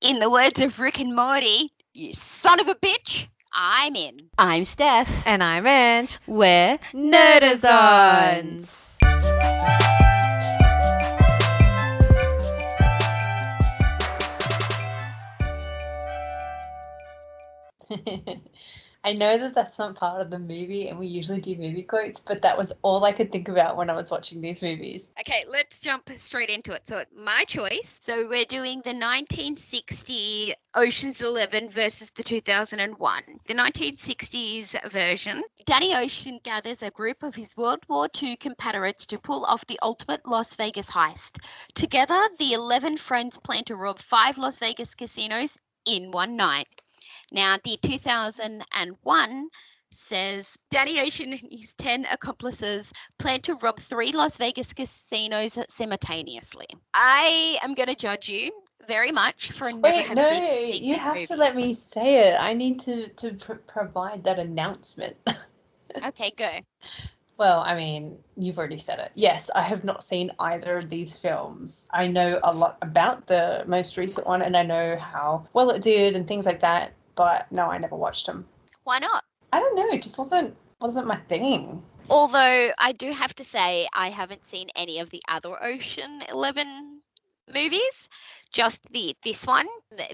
In the words of Rick and Morty, you son of a bitch, I'm in. I'm Steph. And I'm Ange. We're Nerdazons. I know that that's not part of the movie and we usually do movie quotes, but that was all I could think about when I was watching these movies. Okay, let's jump straight into it. So, my choice. So, we're doing the 1960 Ocean's 11 versus the 2001. The 1960s version. Danny Ocean gathers a group of his World War II compatriots to pull off the ultimate Las Vegas heist. Together, the 11 friends plan to rob 5 Las Vegas casinos in one night. Now, the 2001 says Danny Ocean and his 10 accomplices plan to rob 3 Las Vegas casinos simultaneously. I am going to judge you very much for never Wait, have no, seen you these have movies. to let me say it. I need to provide that announcement. Okay, go. Well, I mean, you've already said it. Yes, I have not seen either of these films. I know a lot about the most recent one and I know how well it did and things like that, but no, I never watched them. Why not? I don't know, it just wasn't my thing. Although I do have to say I haven't seen any of the other Ocean 11 movies, just this one,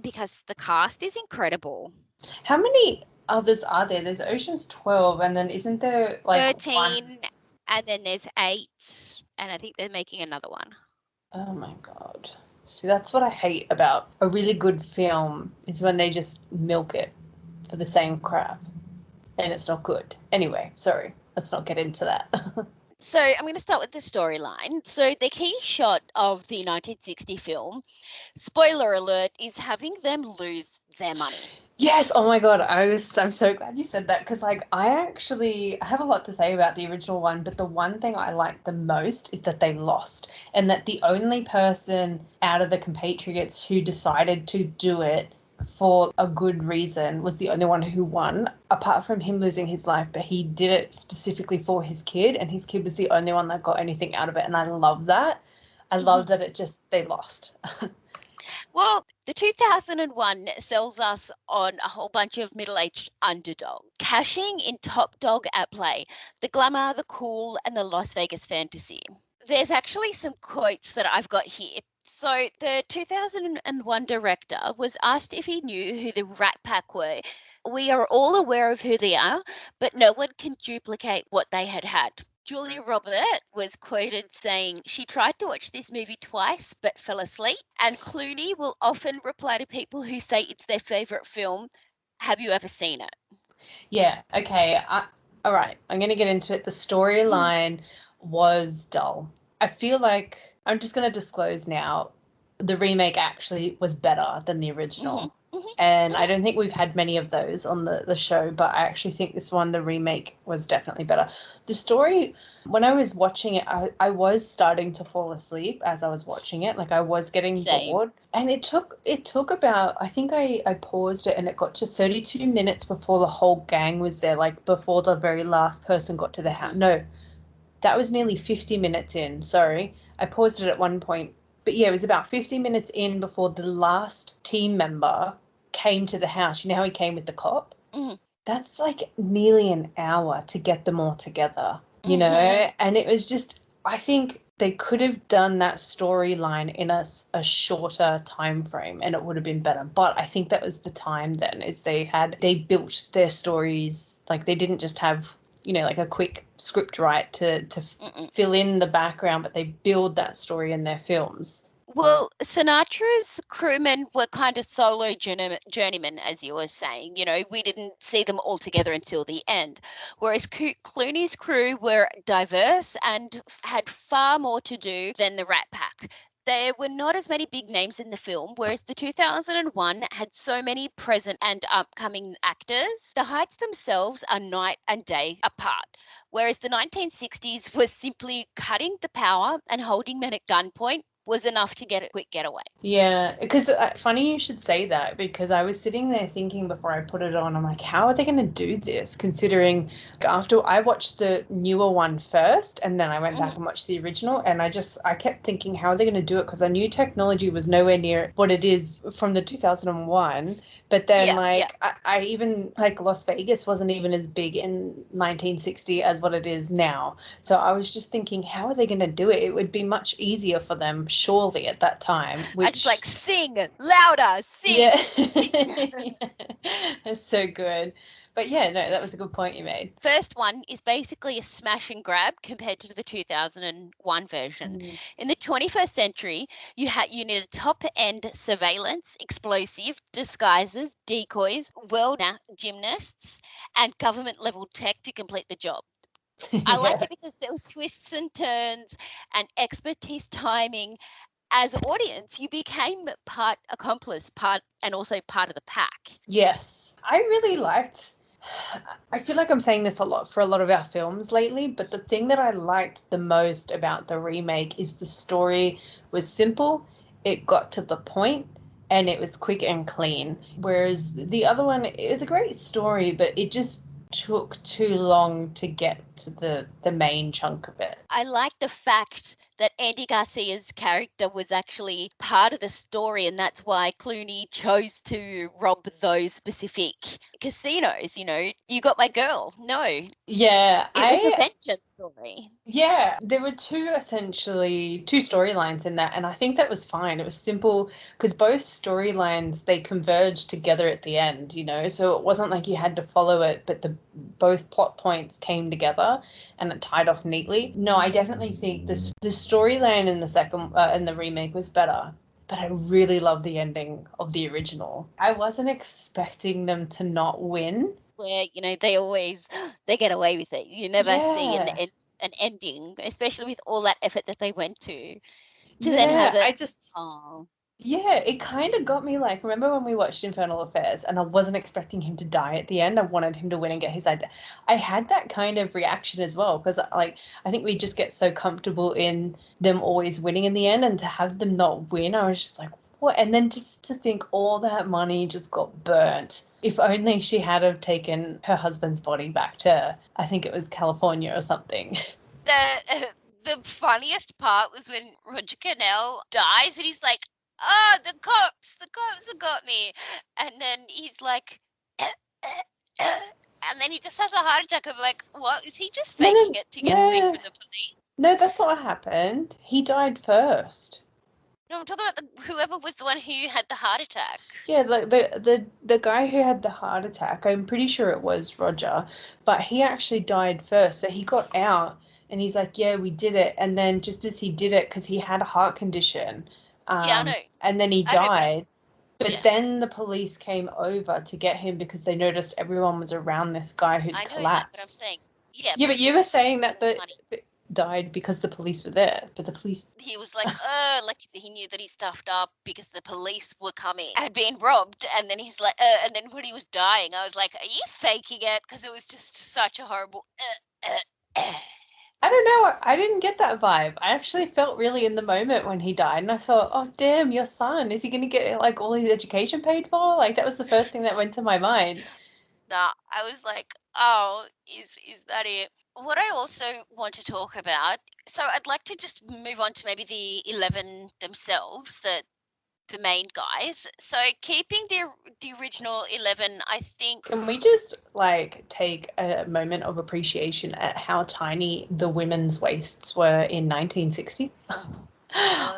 because the cast is incredible. How many others are there? There's Ocean's 12 and then isn't there like 13 one? and then there's 8 and I think they're making another one. Oh my God. See, that's what I hate about a really good film is when they just milk it for the same crap and it's not good. Anyway, sorry, let's not get into that. So I'm going to start with the storyline. So the key shot of the 1960 film, spoiler alert, is having them lose their money. Yes, oh my God, I'm so glad you said that because I have a lot to say about the original one, but the one thing I liked the most is that they lost and that the only person out of the compatriots who decided to do it for a good reason was the only one who won, apart from him losing his life, but he did it specifically for his kid and his kid was the only one that got anything out of it, and I love that. I love that they lost. Well, the 2001 sells us on a whole bunch of middle-aged underdog, cashing in top dog at play, the glamour, the cool, and the Las Vegas fantasy. There's actually some quotes that I've got here. So the 2001 director was asked if he knew who the Rat Pack were. We are all aware of who they are, but no one can duplicate what they had had. Julia Roberts was quoted saying she tried to watch this movie twice but fell asleep. And Clooney will often reply to people who say it's their favourite film, have you ever seen it? Yeah, okay. All right, I'm going to get into it. The storyline was dull. I feel like I'm just going to disclose now the remake actually was better than the original. And I don't think we've had many of those on the show, but I actually think this one, the remake, was definitely better. The story, when I was watching it, I was starting to fall asleep as I was watching it. Like I was getting Same. bored. And it took about, I think I paused it and it got to 32 minutes before the whole gang was there, like before the very last person got to the house. No, that was nearly 50 minutes in. Sorry. I paused it at one point. But yeah, it was about 50 minutes in before the last team member came to the house. You know how he came with the cop? That's like nearly an hour to get them all together, you know? And it was just, I think they could have done that storyline in a shorter time frame and it would have been better. But I think that was the time then, is they built their stories, like they didn't just have, you know, like a quick script write to fill in the background, but they build that story in their films. Well, Sinatra's crewmen were kind of solo journeymen, as you were saying. You know, we didn't see them all together until the end. Whereas Clooney's crew were diverse and had far more to do than the Rat Pack. There were not as many big names in the film, whereas the 2001 had so many present and upcoming actors. The heights themselves are night and day apart, whereas the 1960s was simply cutting the power and holding men at gunpoint was enough to get a quick getaway. Yeah, because funny you should say that, because I was sitting there thinking before I put it on, I'm like, how are they going to do this? Considering after I watched the newer one first, and then I went back and watched the original, and I kept thinking, how are they going to do it? Because I knew technology was nowhere near what it is from the 2001. But then, I even, like, Las Vegas wasn't even as big in 1960 as what it is now. So I was just thinking, how are they going to do it? It would be much easier for them, surely, at that time. I just like, sing louder, sing. Yeah. That's so good. But yeah, no, that was a good point you made. First one is basically a smash and grab compared to the 2001 version. In the 21st century, you need a top-end surveillance, explosive, disguises, decoys, world gymnasts, and government-level tech to complete the job. I liked it because there was twists and turns and expertise timing. As an audience, you became part accomplice, and also part of the pack. Yes. I feel like I'm saying this a lot for a lot of our films lately, but the thing that I liked the most about the remake is the story was simple, it got to the point, and it was quick and clean. Whereas the other one is a great story, but it just took too long to get to the main chunk of it. I like the fact that Andy Garcia's character was actually part of the story, and that's why Clooney chose to rob those specific casinos. You got my girl. No, it Yeah, was a vengeance story. Yeah, there were two storylines in that, and I think that was fine. It was simple because both storylines they converged together at the end, so it wasn't like you had to follow it, but both plot points came together and it tied off neatly. No, I definitely think the storyline in the second in the remake was better. But I really love the ending of the original. I wasn't expecting them to not win. Where they get away with it. You never see an ending, especially with all that effort that they went to then have it. Yeah, it kind of got me, like, remember when we watched Infernal Affairs and I wasn't expecting him to die at the end? I wanted him to win and get his idea. I had that kind of reaction as well because, like, I think we just get so comfortable in them always winning in the end, and to have them not win, I was just like, what? And then just to think all that money just got burnt. If only she had have taken her husband's body back to, I think it was California or something. The funniest part was when Roger Cornell dies and he's like, "Oh, the cops have got me," and then he's like, and then he just has a heart attack. I'm like, what? Is he just faking it to get away from the police? No, that's not what happened. He died first. No, I'm talking about whoever was the one who had the heart attack. Yeah, like the guy who had the heart attack, I'm pretty sure it was Roger, but he actually died first. So he got out and he's like, yeah, we did it. And then just as he did it, because he had a heart condition, I know. and then he died. But then the police came over to get him because they noticed everyone was around this guy who'd collapsed. I know that, but I'm saying, yeah, but you were saying that died because the police were there, but the police... He was like, like he knew that he stuffed up because the police were coming, had been robbed, and then he's like, and then when he was dying, I was like, are you faking it? Because it was just such a horrible, I don't know, I didn't get that vibe. I actually felt really in the moment when he died, and I thought, oh, damn, your son, is he going to get, like, all his education paid for? Like, that was the first thing that went to my mind. Nah, I was like, oh, is that it? What I also want to talk about, so I'd like to just move on to maybe the 11 themselves, the main guys. So keeping the original 11, I think... Can we just, like, take a moment of appreciation at how tiny the women's waists were in 1960?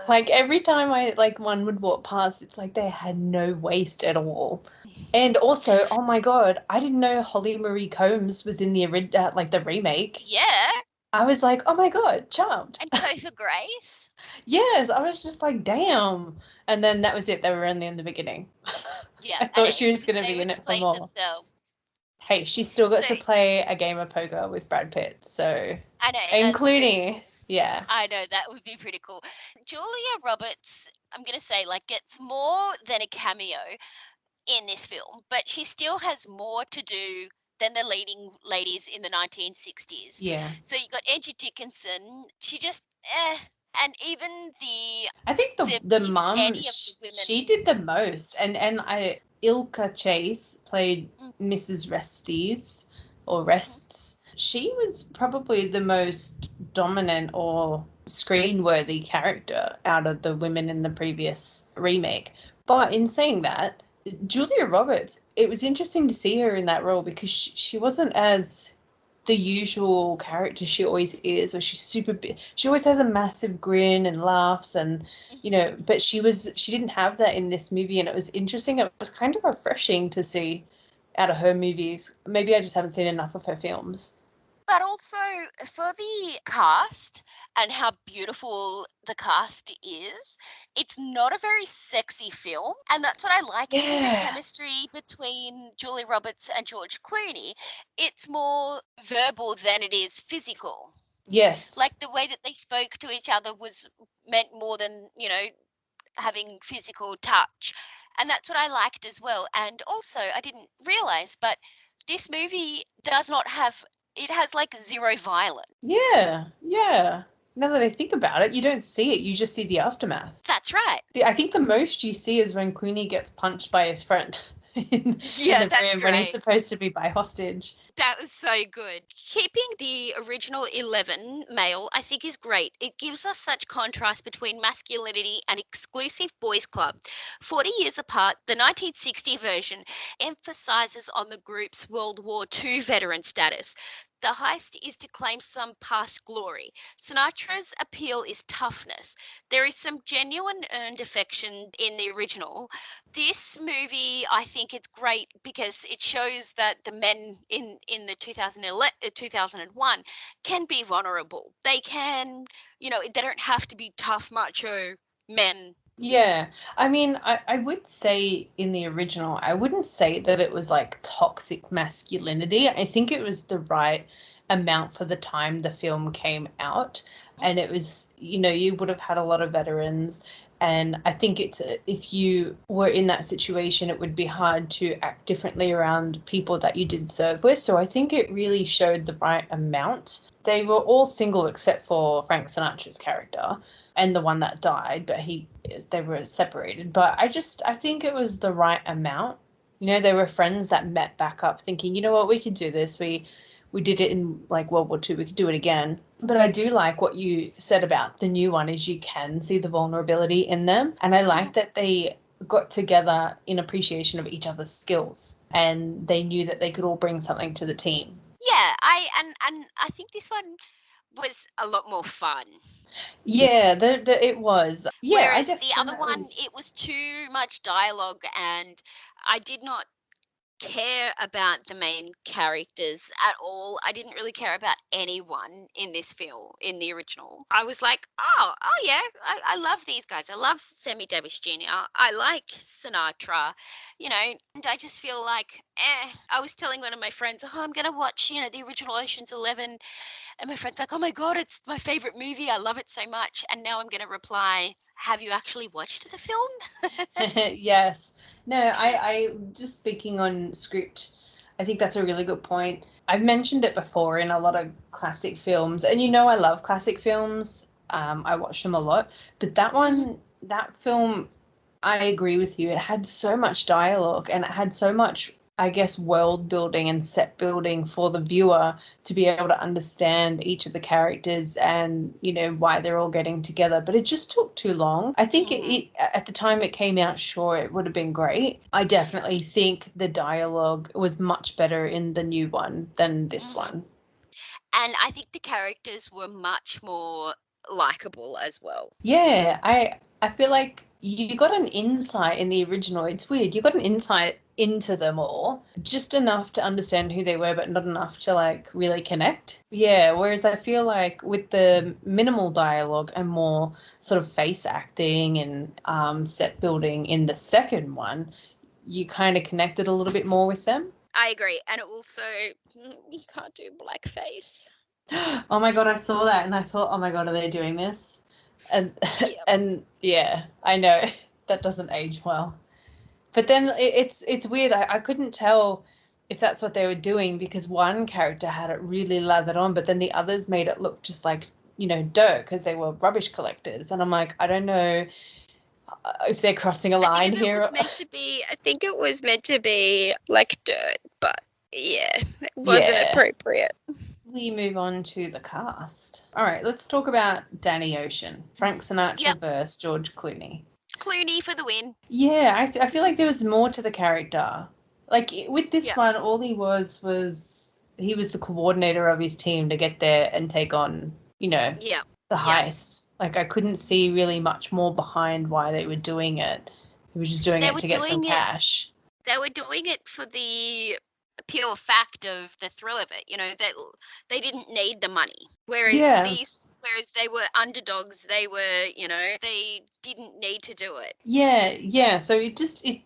Like, every time one would walk past, it's like they had no waist at all. And also, oh my god, I didn't know Holly Marie Combs was in the the remake. Yeah. I was like, oh my god, Charmed. And Topher Grace. Yes, I was just like, damn. And then that was it. They were only in the beginning. Yeah. I thought she was going to be in it for more. Themselves. Hey, she still got to play a game of poker with Brad Pitt, so... I know. And Clooney. Cool. Yeah. I know, that would be pretty cool. Julia Roberts, I'm going to say, like, gets more than a cameo in this film, but she still has more to do than the leading ladies in the 1960s. Yeah. So you got Angie Dickinson. She just, And even I think the even mum, any of the women. she did the most, and Ilka Chase played Mm, Mrs. Resties or mhm. Rests. She was probably the most dominant or screen-worthy character out of the women in the previous remake. But in saying that, Julia Roberts, it was interesting to see her in that role because she wasn't as the usual character she always is, where she's super big. She always has a massive grin and laughs, and but she didn't have that in this movie, and it was interesting. It was kind of refreshing to see out of her movies. Maybe I just haven't seen enough of her films. But also for the cast and how beautiful the cast is, it's not a very sexy film. And that's what I like in the Yeah. chemistry between Julie Roberts and George Clooney. It's more verbal than it is physical. Yes. Like the way that they spoke to each other was meant more than, having physical touch. And that's what I liked as well. And also, I didn't realize, but this movie does not have, it has like zero violence. Yeah. Yeah. Now that I think about it, you don't see it. You just see the aftermath. That's right. I think the most you see is when Clooney gets punched by his friend in Yeah, the that's room when he's great. supposed to be by hostage. That was so good. Keeping the original 11 male, I think, is great. It gives us such contrast between masculinity and exclusive boys' club. 40 years apart, the 1960 version emphasizes on the group's World War II veteran status. The heist is to claim some past glory. Sinatra's appeal is toughness. There is some genuine earned affection in the original. This movie, I think it's great because it shows that the men in the 2001 can be vulnerable. They can, they don't have to be tough macho men. Yeah, I mean, I would say in the original, I wouldn't say that it was like toxic masculinity. I think it was the right amount for the time the film came out. And it was, you would have had a lot of veterans. And I think if you were in that situation, it would be hard to act differently around people that you did serve with. So I think it really showed the right amount. They were all single except for Frank Sinatra's character and the one that died, but they were separated. But I think it was the right amount. They were friends that met back up thinking, you know what, we could do this. We did it in like World War II, we could do it again. But I do like what you said about the new one is you can see the vulnerability in them. And I like that they got together in appreciation of each other's skills and they knew that they could all bring something to the team. Yeah, and I think this one was a lot more fun. Yeah, it was. Yeah, I Whereas the other definitely. one, it was too much dialogue, and I did not care about the main characters at all. I didn't really care about anyone in this film, in the original. I was like, oh yeah, I love these guys. I love Sammy Davis Jr. I like Sinatra, and I just feel like, I was telling one of my friends, oh, I'm going to watch, the original Ocean's 11. And my friend's like, oh my God, it's my favorite movie. I love it so much. And now I'm going to reply, have you actually watched the film? Yes. No, I just speaking on script, I think that's a really good point. I've mentioned it before in a lot of classic films, and I love classic films. I watch them a lot, but that film, I agree with you. It had so much dialogue and it had so much, I guess, world building and set building for the viewer to be able to understand each of the characters and, why they're all getting together. But it just took too long. I think at the time it came out, sure, it would have been great. I definitely think the dialogue was much better in the new one than this Mhm. one. And I think the characters were much more likable as well. Yeah, I feel like you got an insight in the original. It's weird. You got an insight into them all, just enough to understand who they were, but not enough to like really connect. Yeah, whereas I feel like with the minimal dialogue and more sort of face acting and set building in the second one, you kind of connected a little bit more with them. I agree. And also, you can't do blackface. Oh my God, I saw that and I thought, oh my God, are they doing this? And Yep. and yeah, I know that doesn't age well. But then it's weird. I couldn't tell if that's what they were doing because one character had it really lathered on, but then the others made it look just like dirt because they were rubbish collectors. And I'm like, I don't know if they're crossing a line here. I think it was meant to be like dirt, but yeah, it wasn't Yeah. appropriate. We move on to the cast. All right, let's talk about Danny Ocean, Frank Sinatra versus George Clooney. Clooney for the win. Yeah, I feel like there was more to the character. Like with this one, all he was he was the coordinator of his team to get there and take on, the heists. Like I couldn't see really much more behind why they were doing it. He was just doing it to get some cash. They were doing it for the pure fact of the thrill of it, that they didn't need the money. Whereas they were underdogs, they were, they didn't need to do it. Yeah. So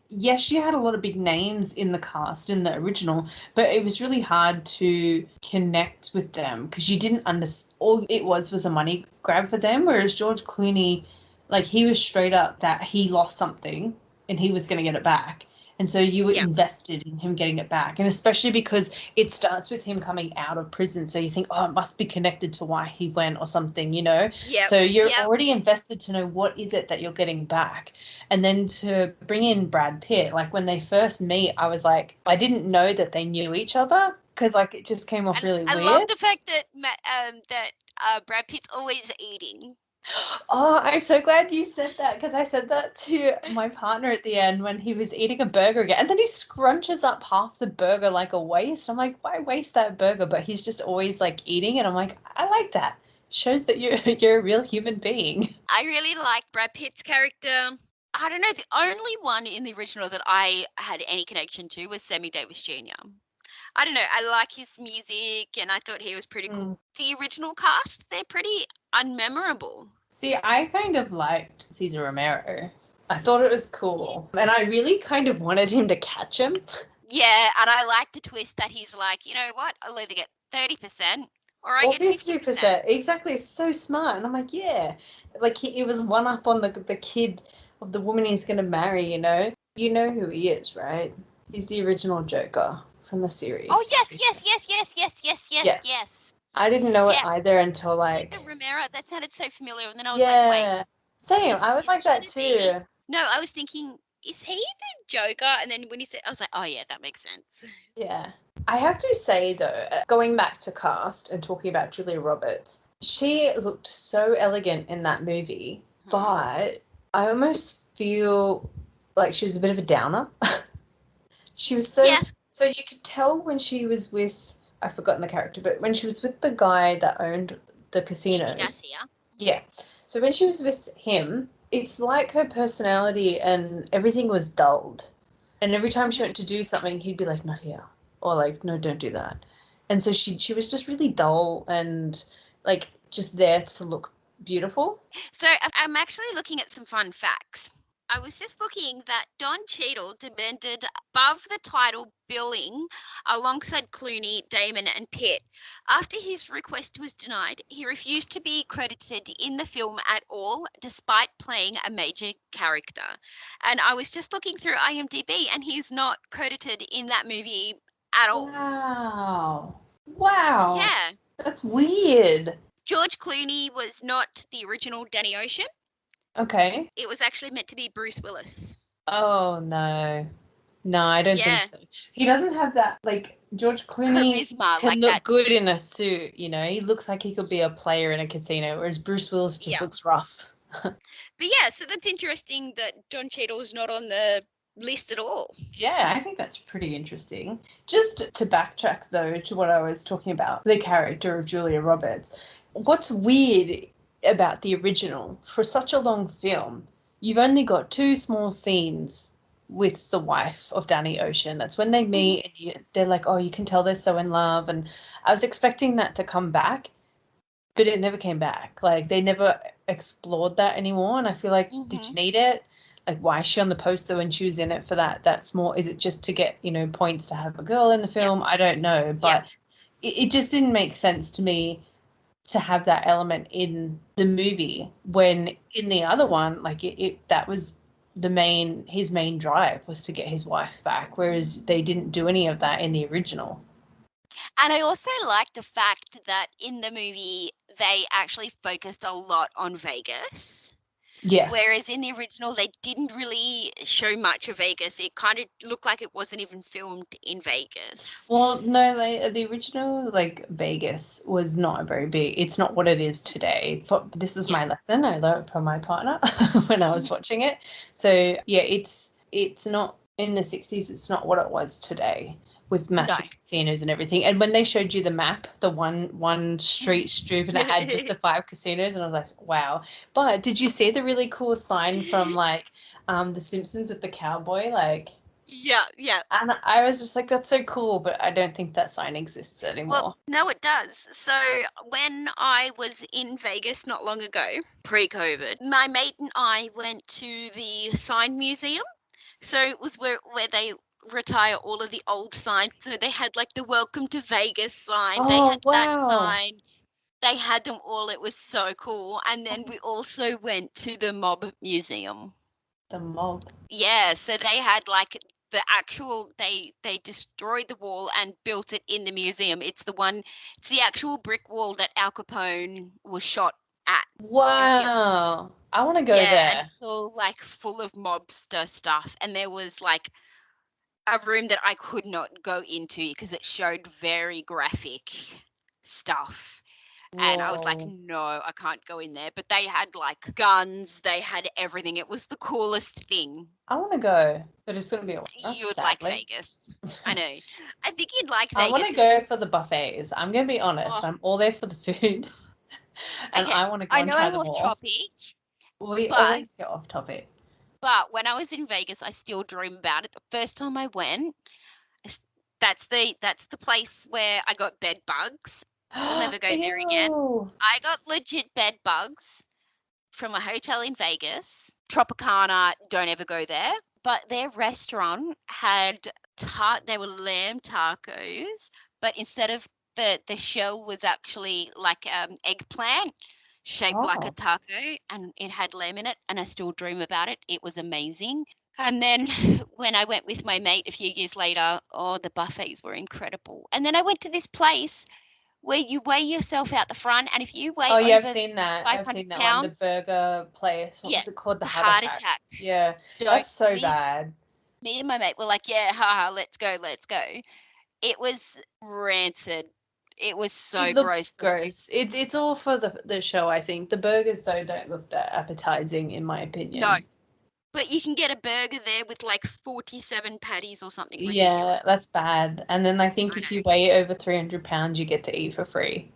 yes, you had a lot of big names in the cast in the original, but it was really hard to connect with them because you didn't understand. All it was a money grab for them. Whereas George Clooney, like he was straight up that he lost something and he was going to get it back. And so you were invested in him getting it back. And especially because it starts with him coming out of prison. So you think, oh, it must be connected to why he went or something, So you're already invested to know what is it that you're getting back. And then to bring in Brad Pitt, like when they first meet, I was like, I didn't know that they knew each other because like it just came off really weird. I love the fact that Brad Pitt's always eating. Oh, I'm so glad you said that because I said that to my partner at the end when he was eating a burger again. And then he scrunches up half the burger like a waste. I'm like, why waste that burger? But he's just always like eating. And I'm like, I like that. Shows that you're a real human being. I really like Brad Pitt's character. I don't know. The only one in the original that I had any connection to was Sammy Davis Jr. I don't know. I like his music and I thought he was pretty cool. The original cast, they're pretty unmemorable. See, I kind of liked Cesar Romero. I thought it was cool. And I really kind of wanted him to catch him. Yeah, and I like the twist that he's like, you know what, I'll either get 30% or I get 50%. Exactly. It's so smart. And I'm like, yeah. Like, it was one up on the kid of the woman he's going to marry, You know who he is, right? He's the original Joker from the series. Oh, yes. I didn't know it either until like... Cesar Romero, that sounded so familiar. And then I was like, wait. Same. I was like that too. No, I was thinking, is he the Joker? And then when he said, I was like, oh yeah, that makes sense. Yeah. I have to say though, going back to cast and talking about Julia Roberts, she looked so elegant in that movie, but I almost feel like she was a bit of a downer. She was so... Yeah. So you could tell when she was with... I've forgotten the character, but when she was with the guy that owned the casinos. Yeah. So when she was with him, it's like her personality and everything was dulled. And every time she went to do something, he'd be like, not here. Or like, no, don't do that. And so she was just really dull and like just there to look beautiful. So I'm actually looking at some fun facts. I was just looking that Don Cheadle demanded above the title billing alongside Clooney, Damon and Pitt. After his request was denied, he refused to be credited in the film at all, despite playing a major character. And I was just looking through IMDb and he's not credited in that movie at all. Wow. Yeah. That's weird. George Clooney was not the original Danny Ocean. Okay. It was actually meant to be Bruce Willis. Oh, no. No, I don't think so. He doesn't have that, like, George Clooney charisma, can look good in a suit, He looks like he could be a player in a casino, whereas Bruce Willis just looks rough. But yeah, so that's interesting that Don Cheadle is not on the list at all. Yeah, I think that's pretty interesting. Just to backtrack, though, to what I was talking about, the character of Julia Roberts, what's weird about the original, for such a long film, you've only got 2 small scenes with the wife of Danny Ocean. That's when they meet and they're like, oh, you can tell they're so in love. And I was expecting that to come back, but it never came back. Like, they never explored that anymore. And I feel like, did you need it? Like, why is she on the poster when she was in it for that small? Is it just to get, points to have a girl in the film? I don't know. But it just didn't make sense to me to have that element in the movie when in the other one, like that was his main drive was to get his wife back, whereas they didn't do any of that in the original. And I also like the fact that in the movie they actually focused a lot on Vegas. Yes. Whereas in the original, they didn't really show much of Vegas. It kind of looked like it wasn't even filmed in Vegas. Well, no, the original Vegas was not very big. It's not what it is today. This is my lesson I learned from my partner when I was watching it. So yeah, it's not in the 60s. It's not what it was today with massive casinos and everything. And when they showed you the map, the one street strip, and it had just the 5 casinos, and I was like, wow. But did you see the really cool sign from The Simpsons with the cowboy Yeah. And I was just like, that's so cool, but I don't think that sign exists anymore. Well, no, it does. So when I was in Vegas not long ago, pre-COVID, my mate and I went to the sign museum. So it was where they retire all of the old signs. So they had the Welcome to Vegas sign. They had that sign. They had them all. It was so cool. And then we also went to the Mob Museum. The Mob? Yeah, so they had the actual, they destroyed the wall and built it in the museum. It's the actual brick wall that Al Capone was shot at. Wow. I want to go there. And it's all full of mobster stuff. And there was a room that I could not go into because it showed very graphic stuff. Whoa. And I was like, no, I can't go in there. But they had guns, they had everything. It was the coolest thing. I want to go, but it's going to be a while. You would like Vegas. I know. I think you'd like Vegas. I want to go for the buffets. I'm going to be honest. I'm all there for the food. And I want to go and try them all. I know I'm off topic. We always get off topic. But when I was in Vegas, I still dream about it. The first time I went, that's the place where I got bed bugs. I'll never go there again. I got legit bed bugs from a hotel in Vegas. Tropicana, don't ever go there. But their restaurant had they were lamb tacos, but instead of the shell was actually eggplant shaped like a taco, and it had lamb in it, and I still dream about it. It was amazing. And then when I went with my mate a few years later, the buffets were incredible. And then I went to this place where you weigh yourself out the front, and if you weigh over I've seen that. I've seen that pounds, one, the burger place. What was it called? The Heart Attack. Yeah, that's so bad. Me and my mate were like, yeah, haha, let's go. It was rancid. It was so it looks gross. It's all for the show, I think. The burgers, though, don't look that appetizing, in my opinion. No. But you can get a burger there with 47 patties or something ridiculous. Yeah, that's bad. And then I think if you weigh over 300 pounds, you get to eat for free.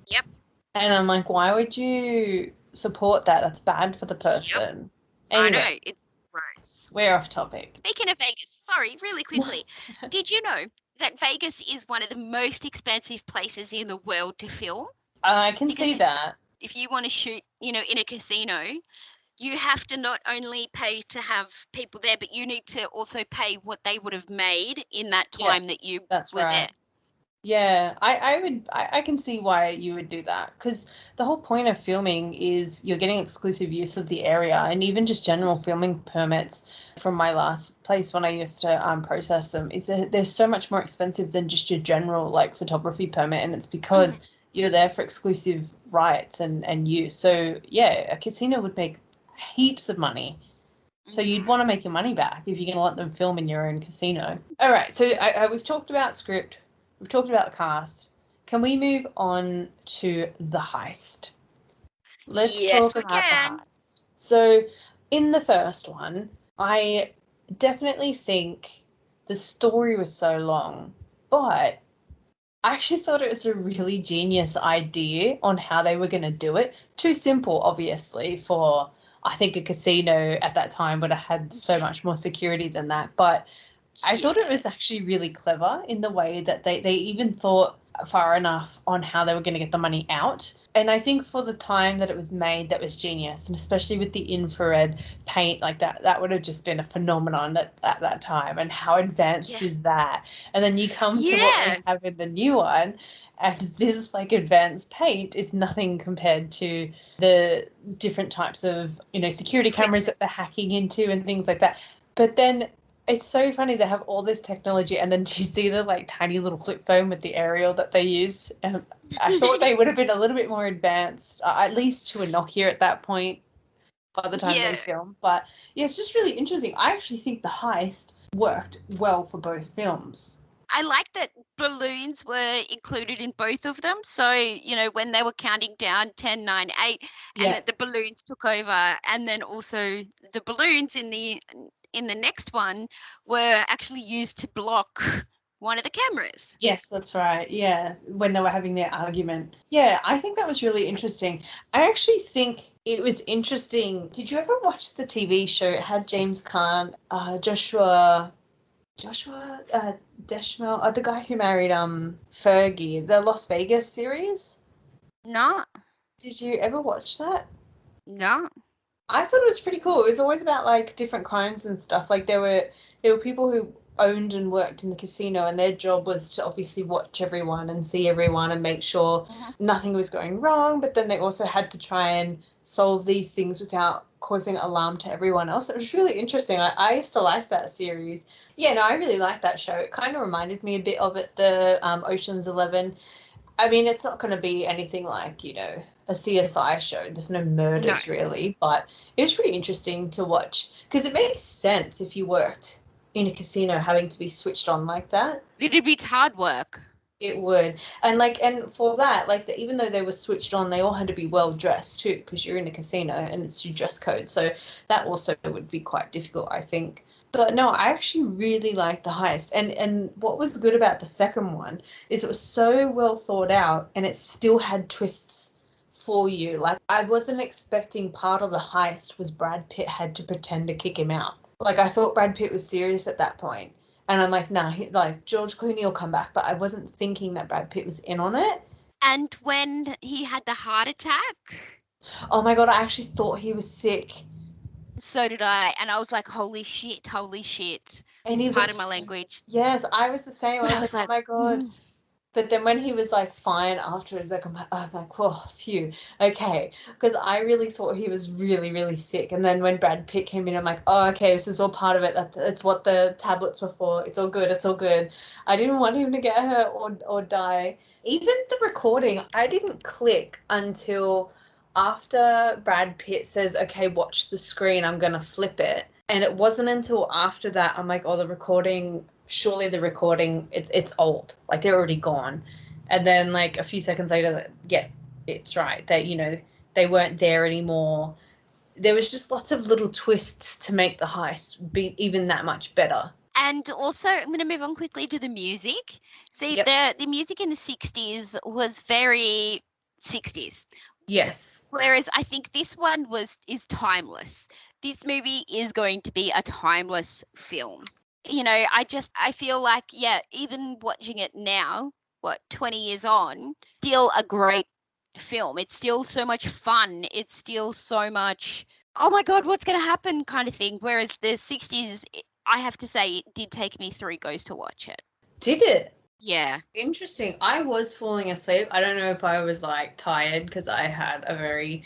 Yep. And I'm like, why would you support that? That's bad for the person. Yep. Anyway, I know, it's gross. We're off topic. Speaking of Vegas, sorry, really quickly. Did you know that Vegas is one of the most expensive places in the world to film? I can see that. If you want to shoot, in a casino, you have to not only pay to have people there, but you need to also pay what they would have made in that time that you were there. Yeah, I can see why you would do that, because the whole point of filming is you're getting exclusive use of the area, and even just general filming permits from my last place when I used to process them is that they're so much more expensive than just your general photography permit, and it's because you're there for exclusive rights and use. So yeah, a casino would make heaps of money. So you'd want to make your money back if you're going to let them film in your own casino. All right, so we've talked about script. We've talked about the cast. Can we move on to the heist? Let's talk about the heist. So in the first one, I definitely think the story was so long, but I actually thought it was a really genius idea on how they were going to do it. Too simple, obviously, for I think a casino at that time would have had so much more security than that. But I thought it was actually really clever in the way that they even thought far enough on how they were going to get the money out. And I think for the time that it was made, that was genius. And especially with the infrared paint like that would have just been a phenomenon at that time. And how advanced is that? And then you come to what we have in the new one, and this advanced paint is nothing compared to the different types of, security cameras that they're hacking into and things like that. But then It's so funny they have all this technology, and then do you see the like tiny little flip phone with the aerial that they use? I thought they would have been a little bit more advanced, at least to a Nokia at that point by the time they Yeah. filmed. But yeah, it's just really interesting. I actually think the heist worked well for both films. I like that balloons were included in both of them. So, when they were counting down 10, 9, 8, and Yeah. that the balloons took over, and then also the balloons in the next one were actually used to block one of the cameras. Yes, that's right. Yeah, when they were having their argument. Yeah, I think that was really interesting. I actually think it was interesting. Did you ever watch the TV show? It had James Caan, Joshua Deschanel, the guy who married Fergie, the Las Vegas series. No, Did you ever watch that? no. I thought it was pretty cool. It was always about like different crimes and stuff. Like there were people who owned and worked in the casino, and their job was to obviously watch everyone and see everyone and make sure nothing was going wrong. But then they also had to try and solve these things without causing alarm to everyone else. It was really interesting. I used to like that series. Yeah, no, I really liked that show. It kind of reminded me a bit of it, the Ocean's 11. I mean, it's not going to be anything like, a CSI show. There's no murders really, but it was pretty interesting to watch because it makes sense if you worked in a casino having to be switched on like that. It'd be hard work. It would. And for that, like, even though they were switched on, they all had to be well dressed too because you're in a casino and it's your dress code. So that also would be quite difficult, I think. But no, I actually really liked the heist. And what was good about the second one is it was so well thought out and it still had twists for you. Like, I wasn't expecting part of the heist was Brad Pitt had to pretend to kick him out. Like, I thought Brad Pitt was serious at that point. And I'm like, nah, like, George Clooney will come back. But I wasn't thinking that Brad Pitt was in on it. And when he had the heart attack, Oh my God, I actually thought he was sick. so did I. And I was like, holy shit, holy shit. And he Pardon looks, my language. yes, I was the same. I But was like, oh my God. But then when he was like fine afterwards, like I'm like, oh, phew, okay, because I really thought he was really, really sick. And then when Brad Pitt came in, I'm like, oh, okay, this is all part of it. That's what the tablets were for. It's all good. It's all good. I didn't want him to get hurt or die. Even the recording, I didn't click until after Brad Pitt says, okay, watch the screen. I'm gonna flip it. And it wasn't until after that I'm like, oh, surely the recording, it's old. Like, they're already gone. And then like a few seconds later, yeah, it's right. They weren't there anymore. There was just lots of little twists to make the heist be even that much better. And also, I'm going to move on quickly to the music. See, Yep. the music in the 60s was very 60s. Yes. Whereas I think this one is timeless. This movie is going to be a timeless film. I feel like, yeah, even watching it now, 20 years on, still a great film. It's still so much fun. It's still so much, oh my God, what's going to happen kind of thing. Whereas the 60s, I have to say, it did take me 3 goes to watch it. Did it? Yeah. Interesting. I was falling asleep. I don't know if I was like tired because I had a very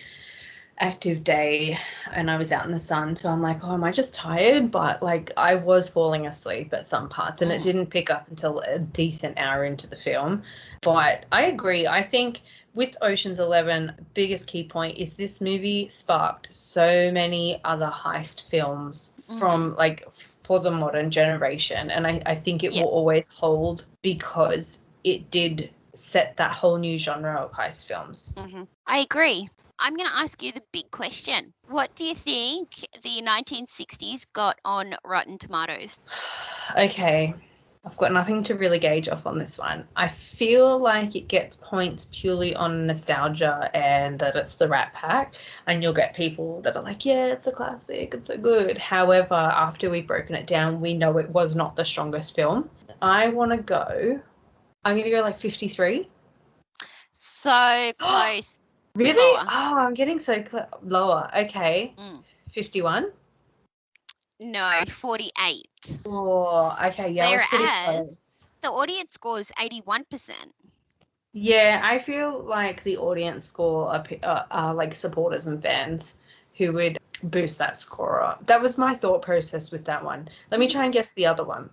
active day and I was out in the sun, so I'm like, oh, am I just tired? But like, I was falling asleep at some parts and it didn't pick up until a decent hour into the film. But I agree. I think with Ocean's 11, biggest key point is this movie sparked so many other heist films from like for the modern generation, and I think it will always hold because it did set that whole new genre of heist films. I agree. I'm going to ask you the big question. What do you think the 1960s got on Rotten Tomatoes? Okay, I've got nothing to really gauge off on this one. I feel like it gets points purely on nostalgia and that it's the Rat Pack, and you'll get people that are like, yeah, it's a classic, it's so good. However, after we've broken it down, we know it was not the strongest film. I'm going to go like 53. So close. Really? Lower. Oh, I'm getting so lower. Okay. 51? No, 48. Oh, okay. Yeah, I was pretty close. The audience score is 81%. Yeah, I feel like the audience score are like supporters and fans who would boost that score up. That was my thought process with that one. Let me try and guess the other one.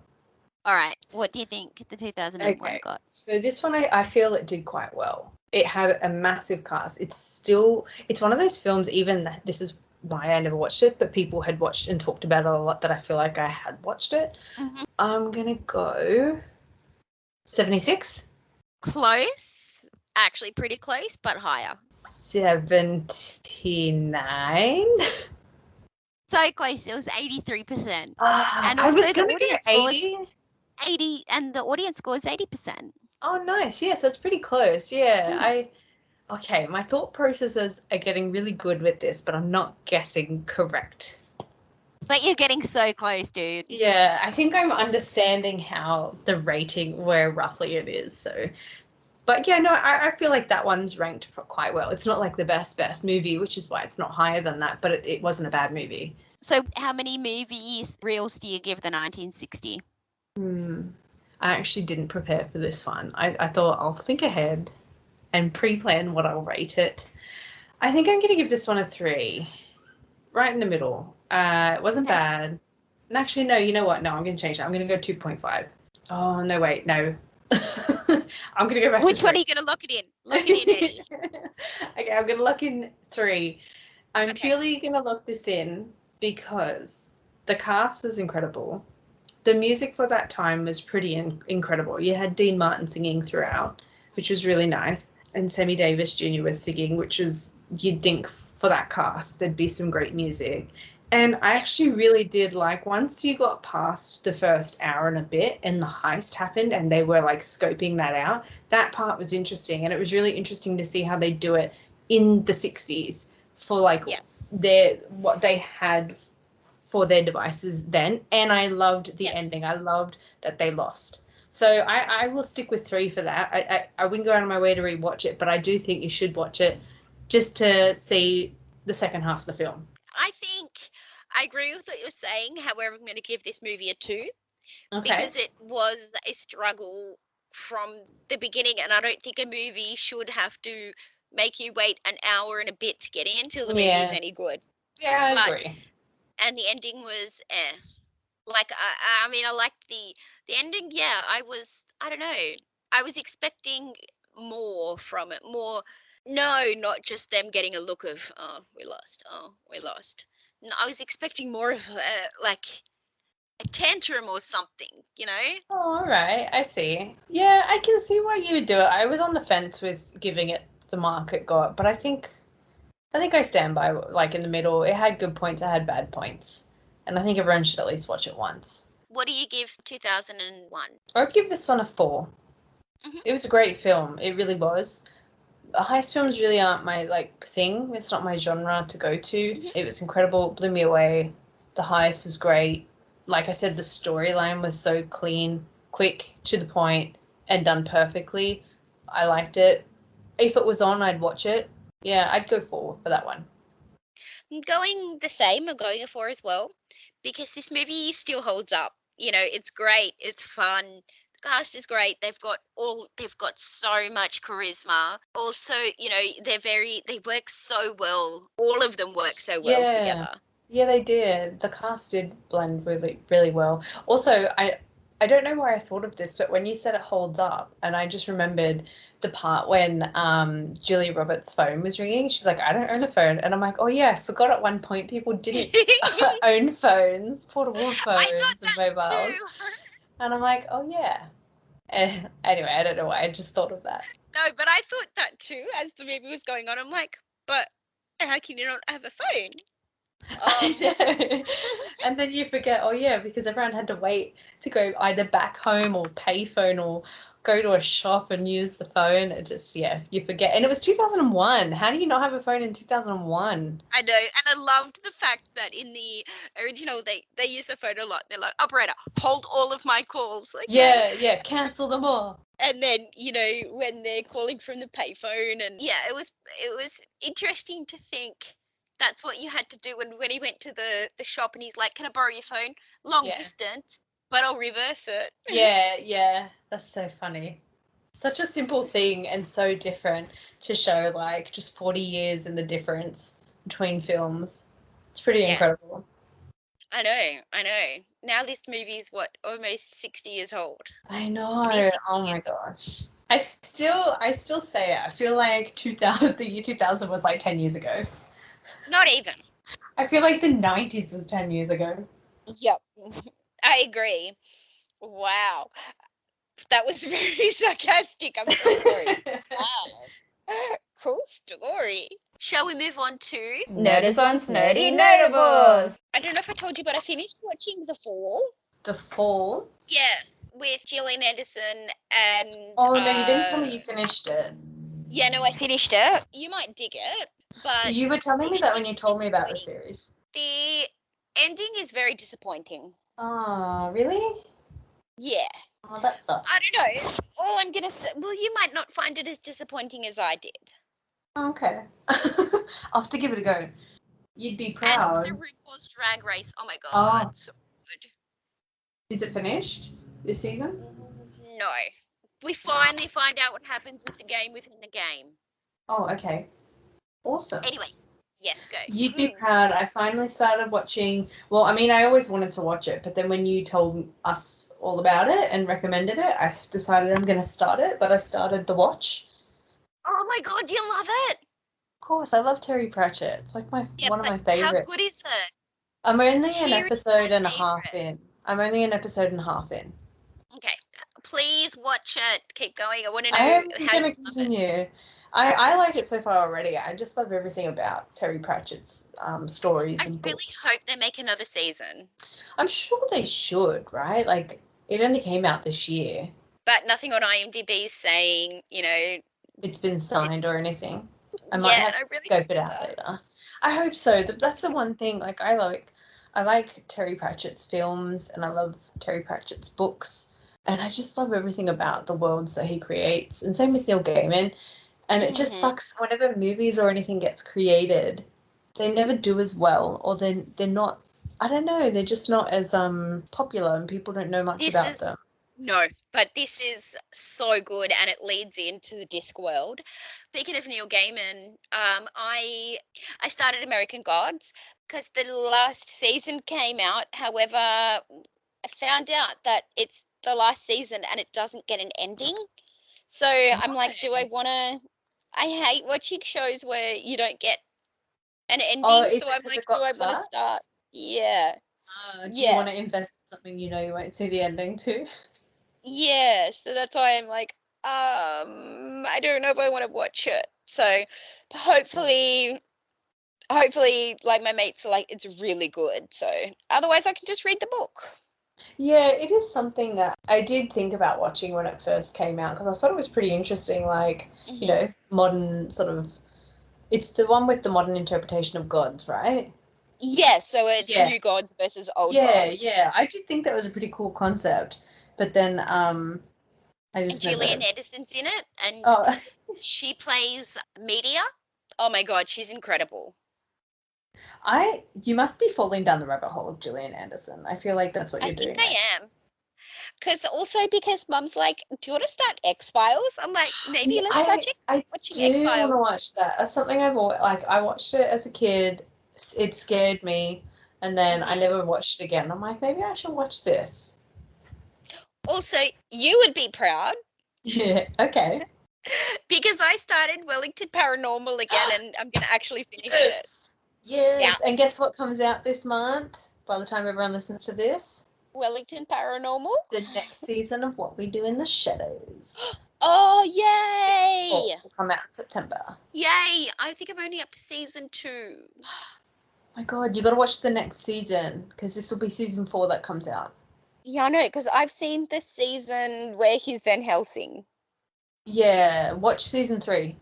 All right. What do you think the 2001 Okay, got? so this one I feel it did quite well. It had a massive cast. It's one of those films, even this is why I never watched it, but people had watched and talked about it a lot that I feel like I had watched it. Mhm. I'm going to go 76? Close. Actually, pretty close, but higher. 79? So close. It was 83%. And I also was the going to go audience score was 80. 80, and the audience score is 80%. Oh, nice. Yeah, so it's pretty close. Yeah, Mm. Okay, my thought processes are getting really good with this, but I'm not guessing correct. But you're getting so close, dude. Yeah, I think I'm understanding how the rating, where roughly it is. So, but yeah, no, I feel like that one's ranked quite well. It's not like the best movie, which is why it's not higher than that, but it wasn't a bad movie. So how many movies reels do you give the 1960? I actually didn't prepare for this one. I thought I'll think ahead and pre-plan what I'll rate it. I think I'm going to give this one a 3. Right in the middle. It wasn't Okay. bad. And actually, no, you know what? No, I'm going to change that. I'm going to go 2.5. Oh, no, wait, no. I'm going to go back Which to 3. one are you going to lock it in? Lock it in, Eddie. Okay, I'm going to lock in 3. I'm Okay. purely going to lock this in because the cast was incredible. The music for that time was pretty incredible. You had Dean Martin singing throughout, which was really nice. And Sammy Davis Jr. was singing, which was, you'd think for that cast, there'd be some great music. And I actually really did like, once you got past the first hour and a bit and the heist happened and they were like scoping that out, that part was interesting. And it was really interesting to see how they do it in the 60s for like what they had for their devices then. And I loved the ending. I loved that they lost. So I will stick with 3 for that. I wouldn't go out of my way to rewatch it, but I do think you should watch it just to see the second half of the film. I think I agree with what you're saying. However, I'm going to give this movie a 2 Okay. because it was a struggle from the beginning, and I don't think a movie should have to make you wait an hour and a bit to get in until the movie is any good. Yeah, I agree. And the ending was Like I mean, I liked the ending. Yeah, I don't know. I was expecting more from it. More, no, not just them getting a look of we lost. Oh, we lost. No, I was expecting more of like a tantrum or something. You know? Oh, all right. I see. Yeah, I can see why you would do it. I was on the fence with giving it the mark it got, but I think I stand by like in the middle. It had good points, it had bad points. And I think everyone should at least watch it once. What do you give 2001? I'd give this one a 4. Mhm. It was a great film. It really was. Heist films really aren't my like thing. It's not my genre to go to. Mhm. It was incredible. Blew me away. The heist was great. Like I said, the storyline was so clean, quick, to the point, and done perfectly. I liked it. If it was on, I'd watch it. Yeah, I'd go 4 for that one. I'm going the same. I'm going a 4 as well because this movie still holds up. You know, it's great. It's fun. The cast is great. They've got so much charisma. Also, you know, they work so well. All of them work so well together. Yeah, they did. The cast did blend really, really well. Also, I don't know why I thought of this, but when you said it holds up, and I just remembered the part when Julia Roberts' phone was ringing. She's like, I don't own a phone. And I'm like, oh yeah, I forgot at one point people didn't own phones, portable I phones thought and that mobiles. too. And I'm like, oh yeah. Anyway, I don't know why. I just thought of that. No, but I thought that too as the movie was going on. I'm like, but how can you not have a phone? And then you forget, oh yeah, because everyone had to wait to go either back home or pay phone or go to a shop and use the phone. It just, yeah, you forget. And it was 2001. How do you not have a phone in 2001? I know, and I loved the fact that in the original they use the phone a lot. They're like, operator, hold all of my calls. Like, Yeah, cancel them all. and then, you know, when they're calling from the payphone, and yeah, it was interesting to think that's what you had to do when he went to the shop and he's like, can I borrow your phone? Long distance, but I'll reverse it. Yeah, that's so funny. Such a simple thing and so different to show like just 40 years and the difference between films. It's pretty Yeah. incredible. I know. Now this movie is almost 60 years old. I know. It is 60 Oh my years old. gosh. I still say it. I feel like the year 2000 was like 10 years ago. Not even. I feel like the 90s was 10 years ago. Yep. I agree. Wow. That was very sarcastic. I'm so sorry. Wow. Cool story. Shall we move on to Nerdison's Nerdy Notables. I don't know if I told you, but I finished watching The Fall. The Fall? Yeah, with Gillian Anderson and Oh, no, you didn't tell me you finished it. Yeah, no, I finished it. You might dig it, but You were telling me that when you it's told me about the disappointing. series. The ending is very disappointing. Oh, really? Yeah. Oh, that sucks. I don't know. All I'm going to say, well, you might not find it as disappointing as I did. Okay. I'll have to give it a go. You'd be proud. And also RuPaul's Drag Race. Oh my Oh. God, so good. Is it finished this season? No. We finally find out what happens with the game within the game. Oh, okay. Awesome. Anyway, yes, go. You'd be proud. I finally started watching. Well, I mean, I always wanted to watch it, but then when you told us all about it and recommended it, I decided I'm going to start it. But I started The Watch. Oh my God, you love it? Of course, I love Terry Pratchett. It's like one of my favorites. How good is it? I'm only an She is episode my and a half favourite. in. I'm only an episode and a half in. Okay, please watch it. Keep going. I want to know I am how going to you love it. continue. I like it so far already. I just love everything about Terry Pratchett's stories I and really books. hope they make another season. I'm sure they should, right? Like, it only came out this year. But nothing on IMDb saying, It's been signed or anything. I might have to scope it out later. I hope so. That's the one thing. Like, I like Terry Pratchett's films and I love Terry Pratchett's books. And I just love everything about the worlds that he creates. And same with Neil Gaiman. And it just sucks whenever movies or anything gets created, they never do as well, or they're not. I don't know. They're just not as popular, and people don't know much about them. No, but this is so good, and it leads into the Discworld. Speaking of Neil Gaiman, I started American Gods because the last season came out. However, I found out that it's the last season and it doesn't get an ending. So I'm like, do I want to? I hate watching shows where you don't get an ending. Oh, is so it I'm 'cause like, it got do I want to cut? start? Yeah. Do you want to invest in something you know you won't see the ending to? Yeah, so that's why I'm like, I don't know if I want to watch it. So hopefully, like my mates are like, it's really good. So otherwise, I can just read the book. Yeah, it is something that I did think about watching when it first came out because I thought it was pretty interesting. Like, modern sort of. It's the one with the modern interpretation of gods, right? Yeah, so it's new gods versus old gods. Yeah. I did think that was a pretty cool concept, but then I just and Gillian Anderson's in it, and Oh, she plays Media. Oh my God, she's incredible. You must be falling down the rabbit hole of Gillian Anderson. I feel like that's what you're doing. I am. Because Mum's like, do you want to start X-Files? I'm like, maybe let's start watching I do X-Files. want to watch that. That's something I've always, like. I watched it as a kid. It scared me, and then I never watched it again. I'm like, maybe I should watch this. Also, you would be proud. Yeah. Okay. Because I started Wellington Paranormal again, and I'm gonna actually finish it. Yes. Yeah. And guess what comes out this month? By the time everyone listens to this. Wellington Paranormal? The next season of What We Do in the Shadows. Oh, yay! It will come out in September. Yay! I think I'm only up to season 2. My God, you got to watch the next season because this will be season 4 that comes out. Yeah, I know, because I've seen the season where he's Van Helsing. Yeah, watch season 3.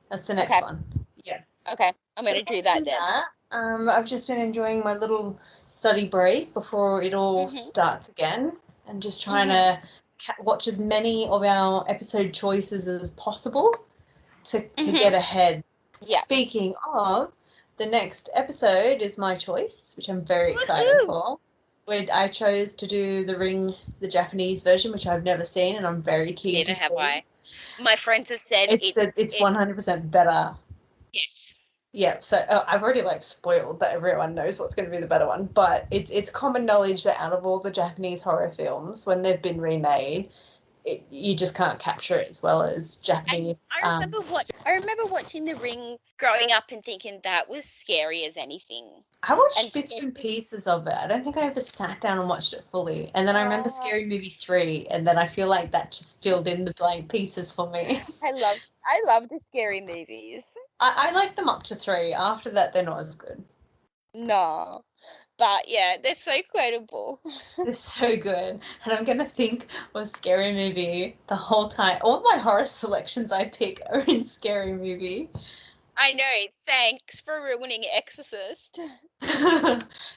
That's the next one. Yeah. Okay, I'm going to do that then. I've just been enjoying my little study break before it all starts again and just trying to watch as many of our episode choices as possible to get ahead. Yeah. Speaking of, the next episode is my choice, which I'm very excited for. I chose to do the Japanese version, which I've never seen, and I'm very keen to see. Neither have I. My friends have said it's 100% better. Yes. Yeah, so I've already spoiled that everyone knows what's going to be the better one, but it's common knowledge that out of all the Japanese horror films, when they've been remade, you just can't capture it as well as Japanese. I remember watching The Ring growing up and thinking that was scary as anything. I watched And bits and pieces of it. I don't think I ever sat down and watched it fully. And then I remember Scary Movie 3, and then I feel like that just filled in the blank pieces for me. I love the scary movies. I like them up to 3. After that, they're not as good. No. But yeah, they're so quotable. They're so good. And I'm going to think of Scary Movie the whole time. All my horror selections I pick are in Scary Movie. I know. Thanks for ruining Exorcist.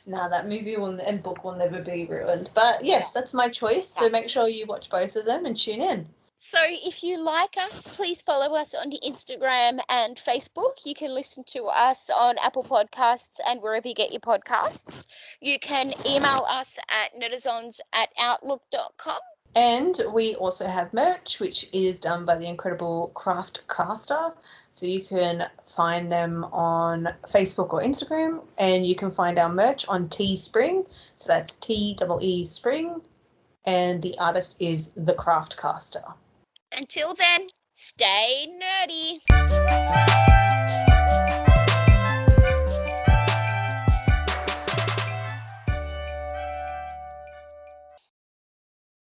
Nah, that movie and book will never be ruined. But yes, that's my choice. So make sure you watch both of them and tune in. So if you like us, please follow us on Instagram and Facebook. You can listen to us on Apple Podcasts and wherever you get your podcasts. You can email us at netizons@outlook.com. And we also have merch, which is done by the incredible Craft Caster. So you can find them on Facebook or Instagram, and you can find our merch on Teespring. So that's TEE Spring, and the artist is the Craft Caster. Until then, stay nerdy.